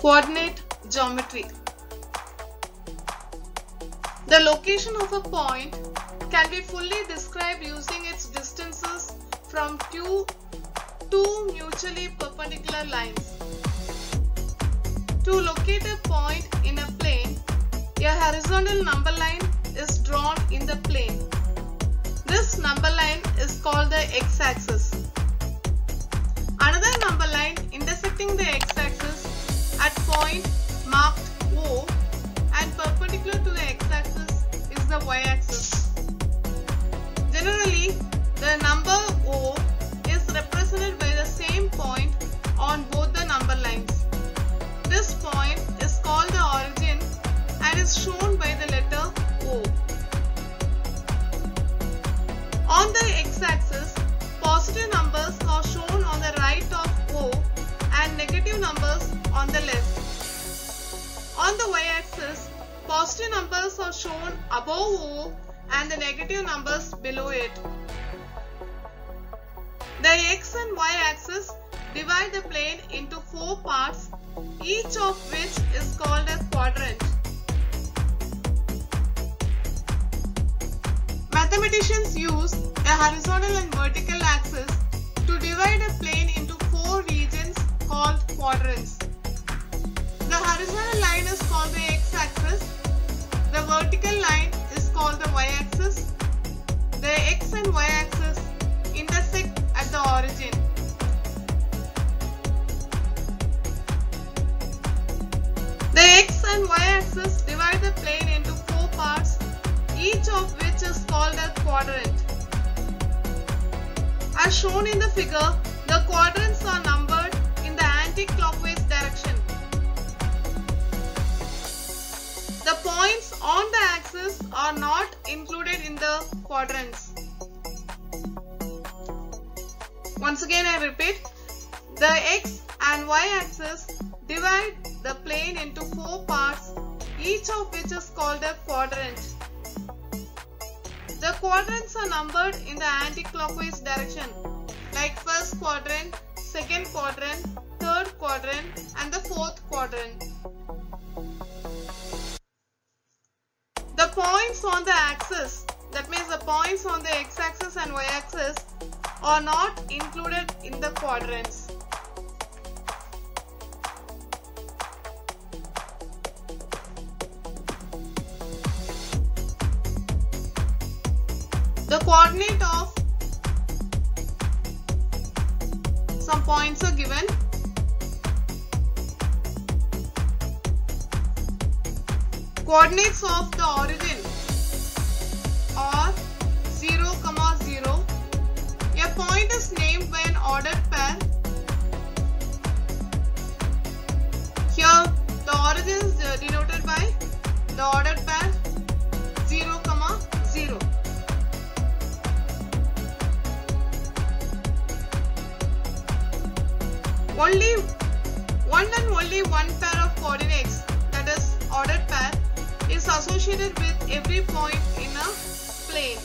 Coordinate geometry. The location of a point can be fully described using its distances from two mutually perpendicular lines. To locate a point in a plane, a horizontal number line is drawn in the plane. This number line is called the x-axis. Another number line intersecting the x-axis at point marked O and perpendicular to the x-axis is the y-axis. Generally, the number O is represented by the same point on both the number lines. This point is called the origin and is shown by the letter O. On the x-axis, positive numbers are shown on the right of O and negative numbers on the left. On the y-axis, positive numbers are shown above O and the negative numbers below it. The x and y axis divide the plane into 4 parts, each of which is called a quadrant. Mathematicians use a horizontal and vertical axis to divide a plane into 4 regions called quadrants. The horizontal line is called the x-axis, the vertical line is called the y-axis. The x and y-axis intersect at the origin. The x and y-axis divide the plane into 4 parts, each of which is called a quadrant. As shown in the figure, the quadrants are numbered in the anti-clockwise direction. The points on the axis are not included in the quadrants. Once again I repeat, the x and y axis divide the plane into 4 parts, each of which is called a quadrant. The quadrants are numbered in the anti-clockwise direction, like first quadrant, second quadrant, third quadrant and the fourth quadrant. The points on the axis, that means the points on the x-axis and y-axis, are not included in the quadrants. The coordinate of some points are given. Coordinates of the origin are 0, 0. A point is named by an ordered pair. Here the origin is denoted by the ordered pair 0, 0. Only one pair of coordinates, that is ordered pair, is associated with every point in a plane.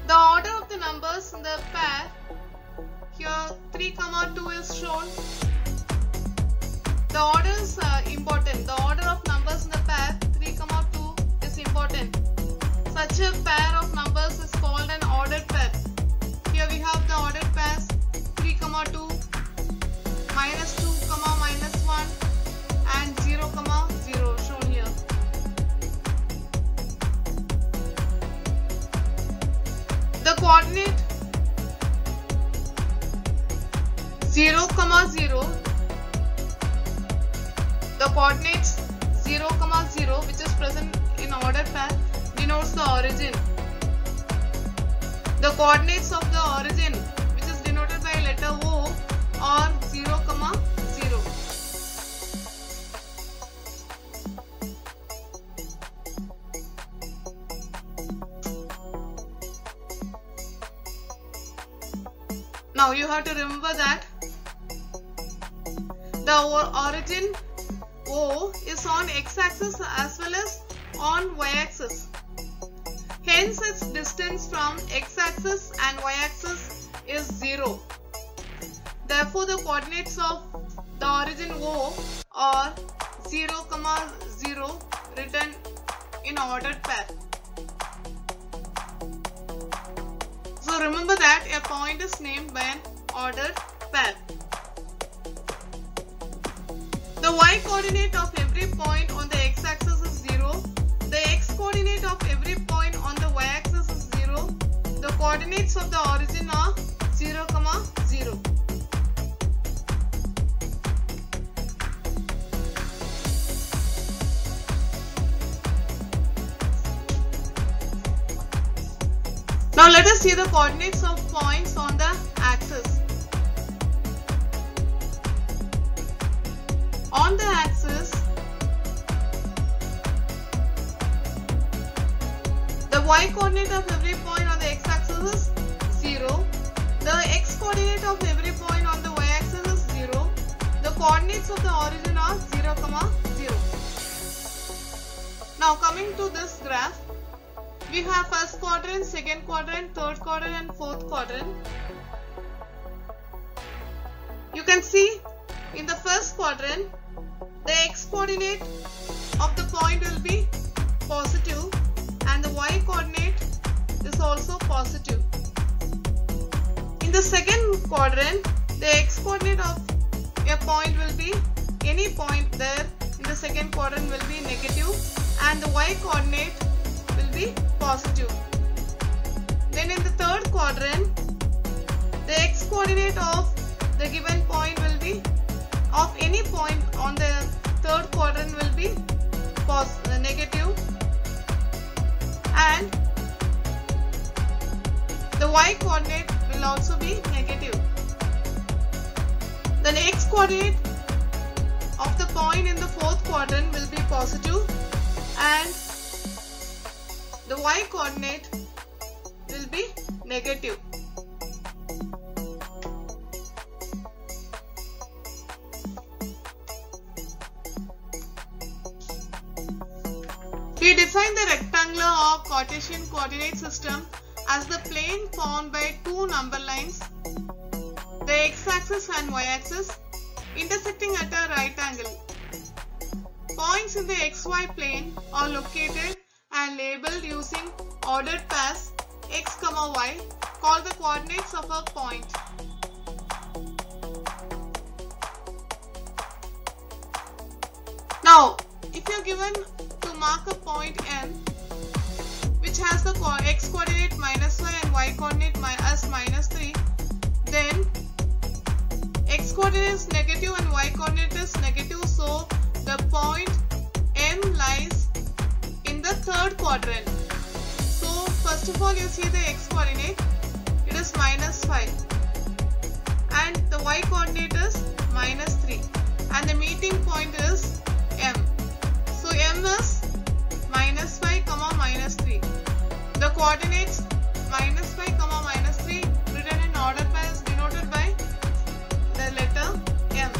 The order of the numbers in the pair, here 3, 2 is shown. The order is important. The order of numbers in the pair 3, 2 is important. Such a pair of numbers is called an ordered pair. Here we have the ordered pairs 3, 2, -2, -1 and 0, 0 shown here. The coordinate 0, 0, the coordinates 0, 0 which is present in ordered pair denotes the origin. The coordinates of the origin, which is denoted by letter O, are 0, 0. Now you have to remember that the origin O is on x-axis as well as on y-axis. Hence its distance from x-axis and y-axis is 0. Therefore the coordinates of the origin O are 0, 0 written in ordered pair. So remember that a point is named by an ordered pair. The y coordinate of every point on the x-axis is 0. The x coordinate of every point on the y-axis is 0. The coordinates of the origin are 0, 0. Now let us see the coordinates of points on the axis. On the axis, the y coordinate of every point on the x-axis is 0. The x coordinate of every point on the y-axis is 0. The coordinates of the origin are 0, 0. Now coming to this graph, we have first quadrant, second quadrant, third quadrant and fourth quadrant. You can see in the first quadrant, the x coordinate of the point will be positive and the y coordinate is also positive. In the second quadrant, the x coordinate of a point will be, any point there in the second quadrant will be negative and the y coordinate will be positive. Then in the third quadrant, the x coordinate of the given point will be, of any point on the third quadrant will be negative and the y coordinate will also be negative. The x coordinate of the point in the fourth quadrant will be positive and the y coordinate will be negative. We define the rectangular or Cartesian coordinate system as the plane formed by two number lines, the x-axis and y-axis, intersecting at a right angle. Points in the xy plane are located and labeled using ordered pairs x, y, called the coordinates of a point. Now, if you are given to mark a point M which has the x coordinate -5 and y coordinate as -3, then x coordinate is negative and y coordinate is negative, so the point M lies in the third quadrant. So first of all, you see the x coordinate, it is -5 and the y coordinate is -3 and the meeting point is M. So M is -5, -3. The coordinates -5, -3 written in order pair is denoted by the letter M.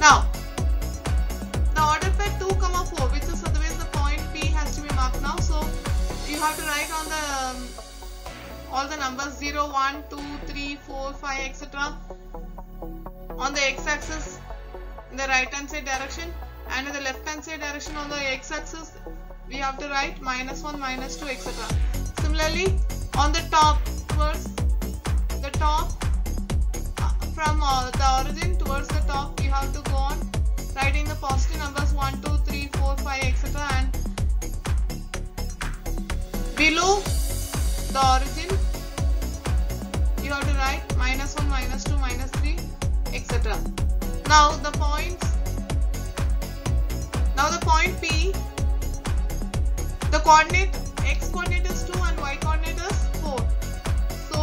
Now, the order pair 2, 4, which is otherwise the point P, has to be marked now. So you have to write on the all the numbers 0, 1, 2, 3, 4, 5, etc. on the x-axis in the right hand side direction, and in the left hand side direction on the x-axis we have to write -1, -2, etc. Similarly, on the top, towards the top, from the origin towards the top, you have to go on writing the positive numbers 1, 2, 3, 4, 5, etc. and below the origin you have to write -1, -2, -3, etc. Now the point P, the coordinate x coordinate is 2 and y coordinate is 4. So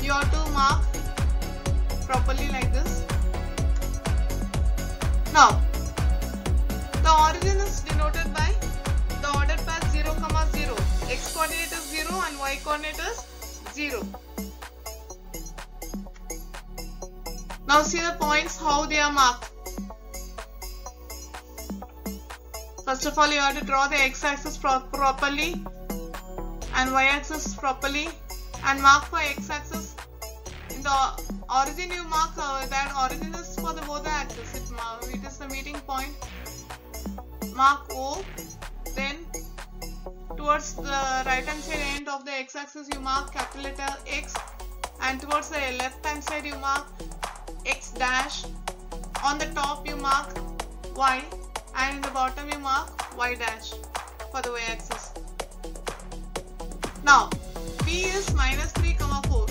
you have to mark properly like this. Now the origin is denoted by the ordered pair 0, 0. X coordinate is 0 and y coordinate is 0. Now see the points, how they are marked. First of all, you have to draw the x-axis properly and y-axis properly, and mark for x-axis. In the origin, you mark that origin is for both the axes. It is the meeting point. Mark O. Then towards the right hand side end of the x-axis, you mark capital letter X, and towards the left hand side, you mark X dash. On the top, you mark Y, and in the bottom, you mark Y dash for the y-axis. Now, B is minus 3, 4.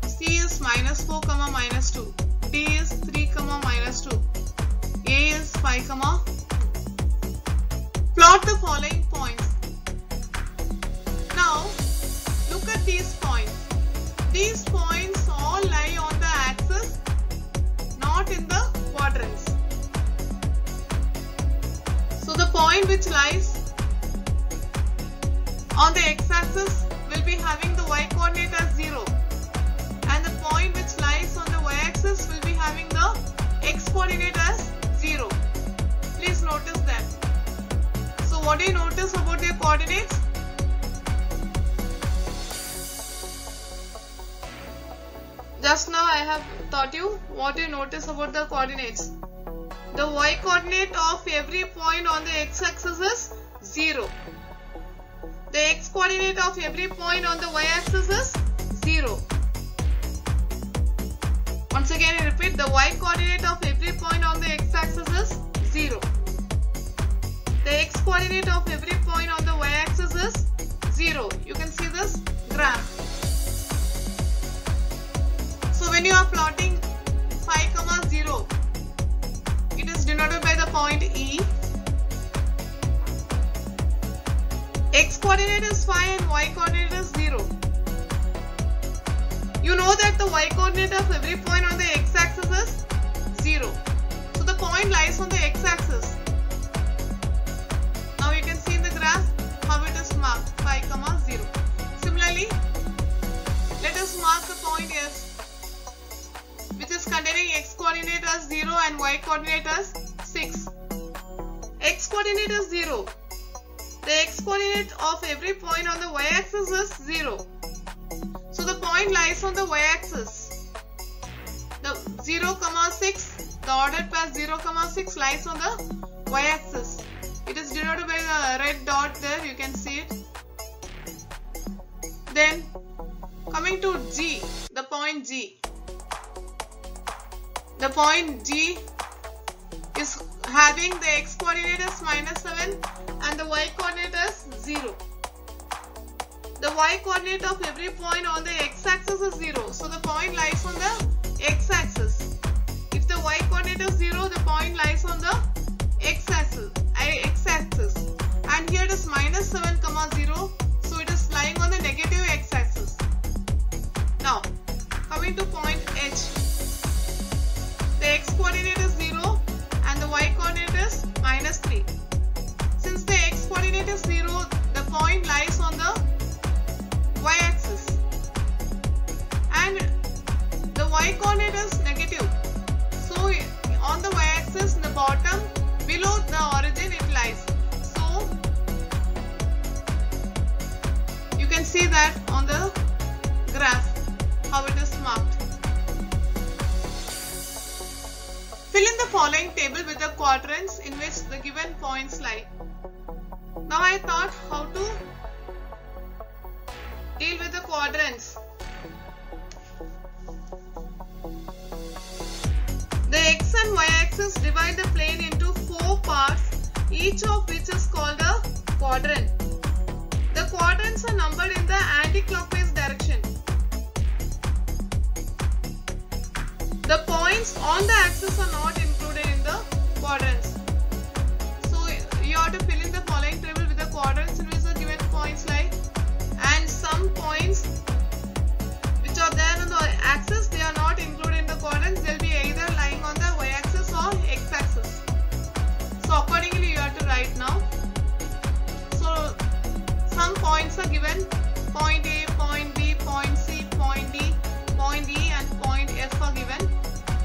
C is minus 4, minus 2. D is 3, minus 2. A is 5, Plot the following points. Now, look at these points. These points all lie on the axis, not in the quadrants. So, the point which lies on the x-axis will be having the y-coordinate as 0, and the point which lies on the y-axis will be having the x-coordinate as 0. Please notice that. So what do you notice about their coordinates? Just now I have taught you what you notice about the coordinates. The y-coordinate of every point on the x-axis is 0. The x-coordinate of every point on the y-axis is 0. Once again I repeat, the y-coordinate of every point on the x-axis is 0. The x-coordinate of every point on the y-axis is 0. You can see this graph. So when you are plotting 5, 0, it is denoted by the point E. X-coordinate is 5 and y-coordinate is 0. You know that the y-coordinate of every point on the x-axis is 0. So the point lies on the x-axis. Now you can see in the graph how it is marked 5, 0. Similarly, let us mark the point S, which is containing x-coordinate as 0 and y-coordinate as 6. X-coordinate is 0. The x-coordinate of every point on the y-axis is 0. So the point lies on the y-axis. The 0, 6, the ordered path 0, 6 lies on the y-axis. It is denoted by the red dot there, you can see it. Then coming to G, the point G. The point G is having the x-coordinate as minus 7 and the y-coordinate as 0. The y-coordinate of every point on the x-axis is 0. So the point lies on the x-axis. If the y-coordinate is 0, the point lies on the x-axis. And here it is minus 7, 0. So it is lying on the negative x-axis. Now, coming to point H. The x-coordinate is 0 and the y-coordinate is minus 3. Since the x-coordinate is 0, the point lies on the y-axis. And the y-coordinate is negative. So on the y-axis, in the bottom, below the origin it lies. So you can see that on the graph how it is marked. Fill in the following table with the quadrants in which the given points lie. Now I thought how to deal with the quadrants. The x and y axis divide the plane into 4 parts, each of which is called a quadrant. The quadrants are numbered in the anti-clockwise direction. The points on the axis are not included in the quadrants. So you have to fill in the following table with the quadrants in which the given points lie, and some points which are there on the axis, they are not included in the quadrants. They will be either lying on the y-axis or x-axis. So accordingly you have to write now. So some points are given: point A, point B, point C, point D, point E and point F are given,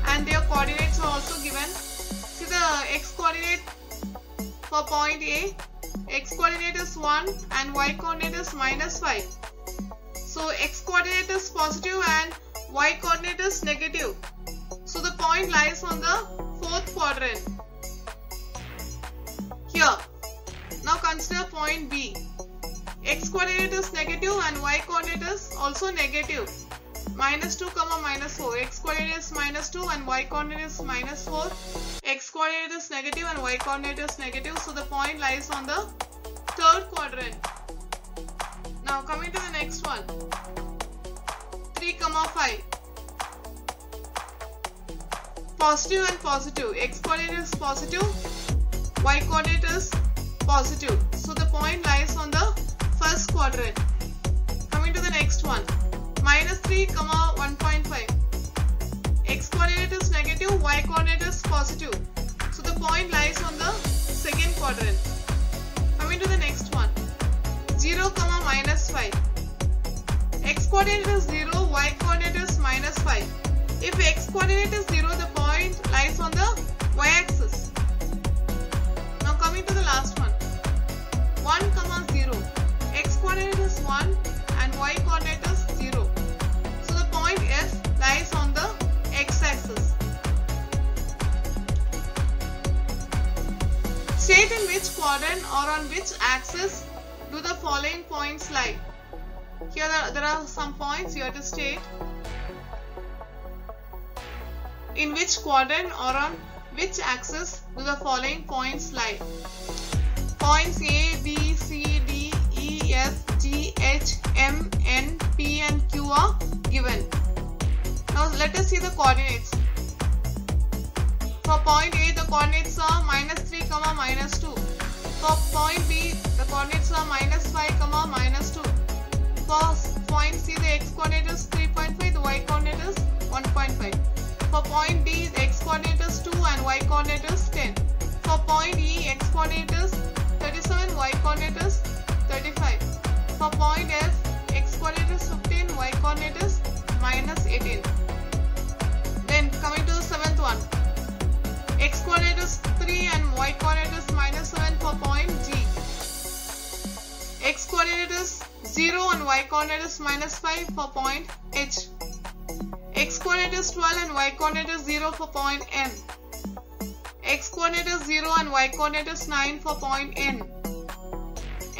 and their coordinates are also given. See the the x coordinate for point A. X coordinate is 1 and y coordinate is -5. So x coordinate is positive and y coordinate is negative. So the point lies on the fourth quadrant. Here. Now consider point B. X coordinate is negative and y coordinate is also negative. -2, -4. X coordinate is -2 and y coordinate is -4. X coordinate is negative and y coordinate is negative. So the point lies on the third quadrant. Now coming to the next one. 3, 5. Positive and positive. X coordinate is positive. Y coordinate is positive. So the point lies on the first quadrant. Coming to the next one. -3, 1.5. X coordinate is negative. Y coordinate is positive. So the point lies on the second quadrant. Coming to the next one. 0, -5. X coordinate is 0. Y coordinate is -5. If x coordinate is 0, the point lies on the y-axis. Now coming to the last one. 1, 0. X coordinate is 1 and y coordinate is 0. So the point F lies on the x-axis. State in which quadrant or on which axis do the following points lie. Here there are some points you have to state. In which quadrant or on which axis do the following points lie? Points A, B, C, D, E, F, G, H, M, N, P and Q are given. Now let us see the coordinates. For point A, the coordinates are -3, -2. For point B, the coordinates are -5, -2. For point C, the x coordinate is 3.5, the y coordinate is 1.5. For point D, the x coordinate is 2 and y coordinate is 10. For point E, x coordinate is 37, y coordinate is 35. For point F, x coordinate is 15, y coordinate is -18. Then coming to the seventh one. X coordinate is 3 and y coordinate is -7 for point G. X coordinate is 0 and y coordinate is -5 for point H. X coordinate is 12 and y coordinate is 0 for point N. X coordinate is 0 and y coordinate is 9 for point N.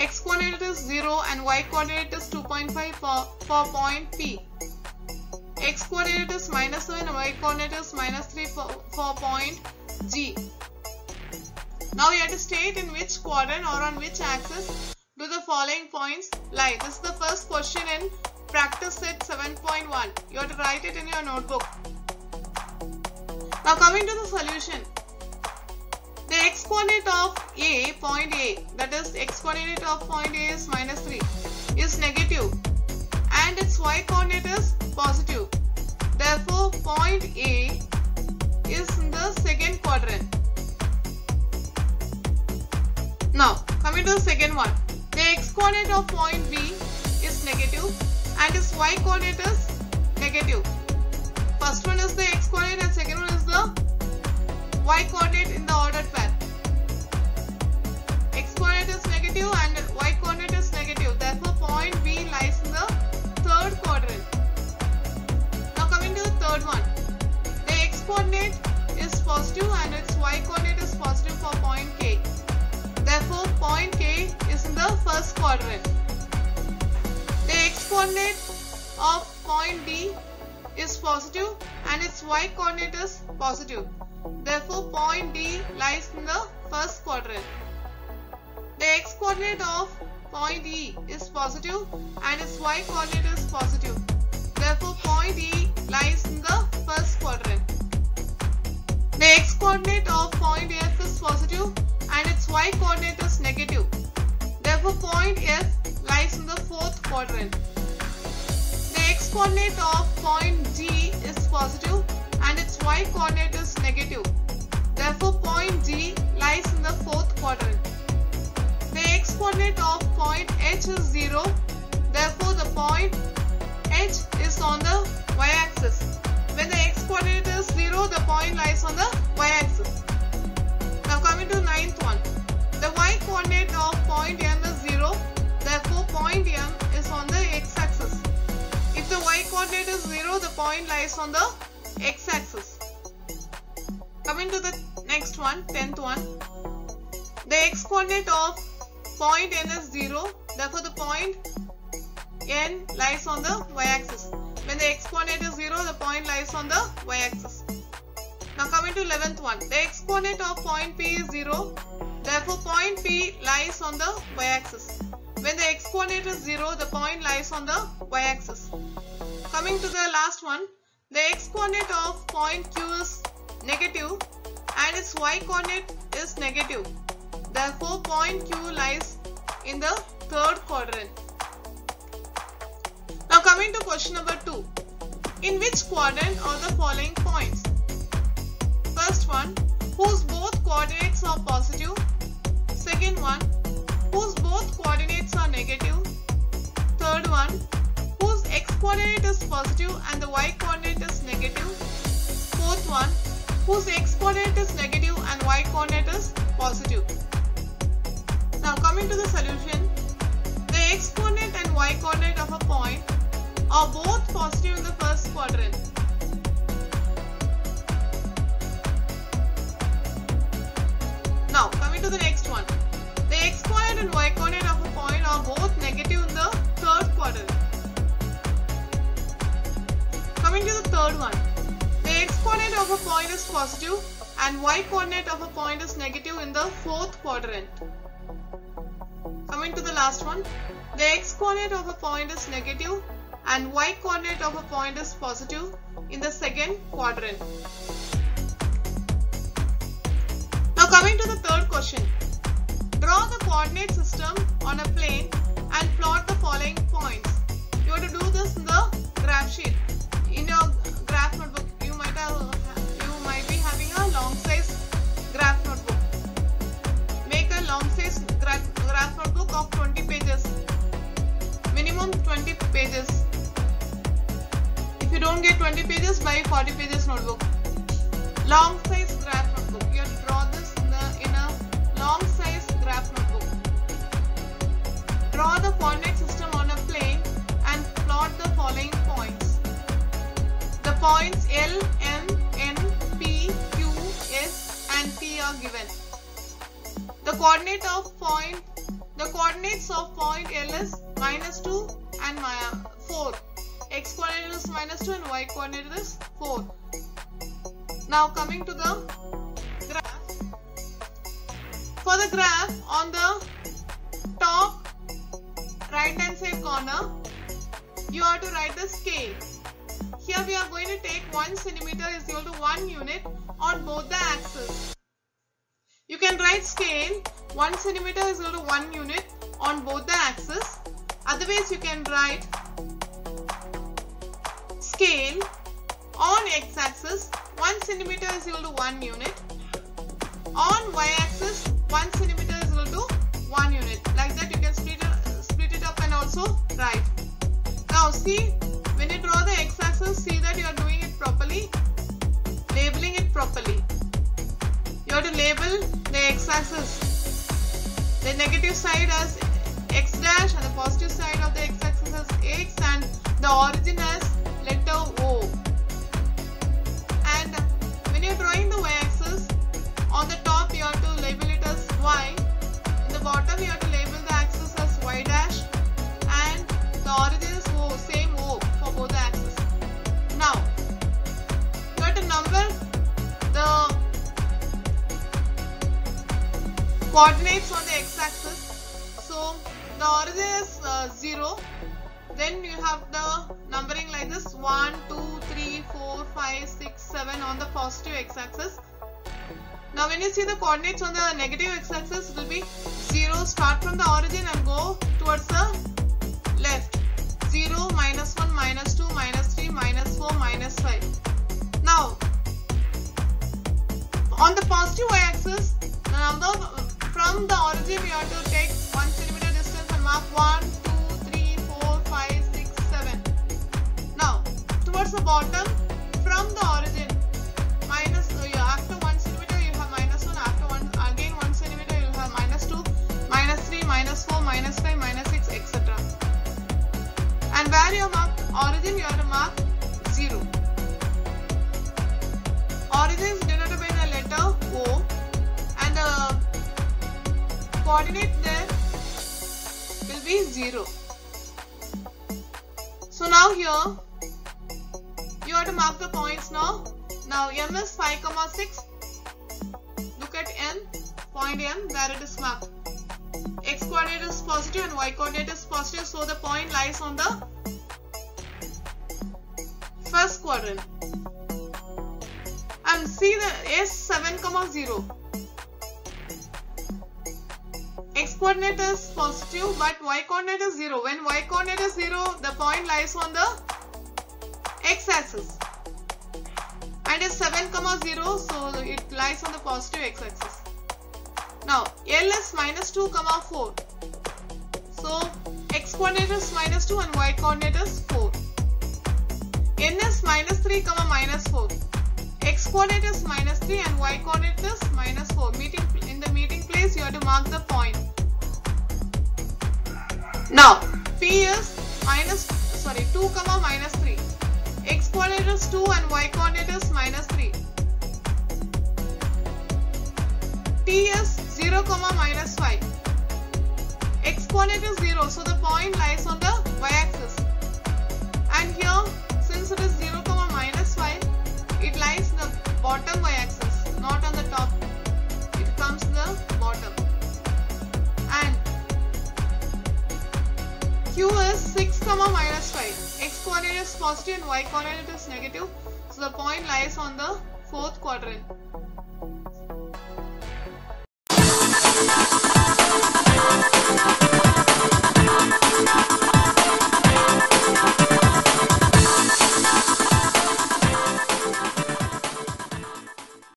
X coordinate is 0 and y coordinate is 2.5 for point P. X coordinate is -7 and y coordinate is -3 for point G. Now you have to state in which quadrant or on which axis do the following points lie. This is the first question in practice set 7.1. You have to write it in your notebook. Now coming to the solution. The x coordinate of A, point A, that is x coordinate of point A is -3, is negative and its y coordinate is positive. Therefore, point A is in the second quadrant. Now, coming to the second one. The x coordinate of point B is negative and its y coordinate is negative. First one is the x coordinate and second one is the y coordinate in the ordered pair. X coordinate is negative and y coordinate is negative. Therefore, point B lies in the third quadrant. Now coming to the third one. The x coordinate is positive and its y coordinate is positive for point K. Therefore, point K is in the first quadrant. The x coordinate of point D is positive and its y coordinate is positive. Therefore, point D lies in the first quadrant. The x coordinate of point E is positive and its y coordinate is positive. Therefore, point E lies in the first quadrant. The x coordinate of point F is positive and its y coordinate is negative. Therefore, point F lies in the fourth quadrant. The x coordinate of point G is positive and its y coordinate is negative. Therefore, point G lies in the fourth quadrant. The x coordinate of point H is 0. Therefore, the point H is on the y-axis. When the x coordinate is 0, the point lies on the y-axis. to ninth one. The y coordinate of point M is 0. Therefore, point M is on the x-axis. If the y coordinate is 0, the point lies on the x-axis. Coming to the next one, 10th one. The x coordinate of point N is 0. Therefore, the point N lies on the y-axis. When the x coordinate is 0, the point lies on the y-axis. Now coming to 11th one. The x coordinate of point P is 0. Therefore, point P lies on the y-axis. When the x coordinate is 0, the point lies on the y-axis. Coming to the last one. The x coordinate of point Q is negative and its y coordinate is negative. Therefore, point Q lies in the third quadrant. Now coming to question number 2. In which quadrant are the following points? First one, whose both coordinates are positive. Second one, whose both coordinates are negative. Third one, whose x coordinate is positive and the y coordinate is negative. Fourth one, whose x coordinate is negative and y coordinate is positive. Now coming to the solution, the x coordinate and y coordinate of a point are both positive in the first quadrant. Now coming to the next one, the x coordinate and y coordinate of a point are both negative in the third quadrant. Coming to the third one, the x coordinate of a point is positive and y coordinate of a point is negative in the fourth quadrant. Coming to the last one, the x coordinate of a point is negative and y coordinate of a point is positive in the second quadrant. Now coming to the third question. Draw the coordinate system on a plane and plot the following points. You have to do this in the graph sheet. In your graph notebook, you might be having a long size graph notebook. Make a long size graph notebook of 20 pages. Minimum 20 pages. If you don't get 20 pages, buy 40 pages notebook. Long size graph notebook. You have to draw this in a long size graph notebook. Draw the coordinate system on a plane and plot the following points. The points L, M, N, P, Q, S and T are given. The coordinates of point L is -2 and 4. X coordinate is -2 and y coordinate is 4. Now coming to the graph. For the graph, on the top right hand side corner, you have to write the scale. Here we are going to take 1 centimeter is equal to 1 unit on both the axes. You can write scale 1 centimeter is equal to 1 unit on both the axes. Otherwise, you can write scale on x-axis 1 centimeter is equal to 1 unit. On y-axis 1 centimeter is equal to 1 unit. Like that, you can split it up and also write. Now see, when you draw the x-axis, see that you are doing it properly, labeling it properly. You have to label the x-axis, the negative side as x dash and the positive side of the x-axis as x and the origin as letter O. And when you are drawing the y-axis, on the top you have to label it as y, in the bottom you have to label the axis as y dash and the origin is O, same O for both the axes. Now, you have to number the coordinates on the x-axis. So the origin is 0. Then you have the numbering like this: 1, 2, 3, 4, 5, 6, 7 on the positive x-axis. Now when you see the coordinates on the negative x-axis, it will be 0. Start from the origin and go towards the left. 0, -1, -2, -3, -4, -5. Now on the positive y-axis, the number from the origin we have to take 1 centimeter distance and mark 1, 2, 3, 4, 5, 6, 7. Now towards the bottom, from the origin, after 1 centimeter you have -1, after again 1 Where you mark origin, you have to mark 0. Origin is denoted by the letter O and the coordinate there will be 0. So now here you have to mark the points now. Now M is 5, 6. Look at M, point M where it is marked. X coordinate is positive and Y coordinate is positive, so the point lies on the first quadrant. And see the S 7, 0. X coordinate is positive but Y coordinate is 0. When Y coordinate is 0, the point lies on the X axis. And is 7, 0, so it lies on the positive X axis. Now L is -2, 4. So X coordinate is -2 and Y coordinate is 4. N is -3, -4. X coordinate is -3 and Y coordinate is -4. In the meeting place you have to mark the point. Now P is 2, -3. X coordinate is 2 and Y coordinate is -3. T is 0, -5. X coordinate is 0, so the point lies on the Y axis. And here, since it is 0, -5, it lies in the bottom Y axis, not on the top. It comes in the bottom. And Q is 6, -5. X coordinate is positive and Y coordinate is negative, so the point lies on the fourth quadrant.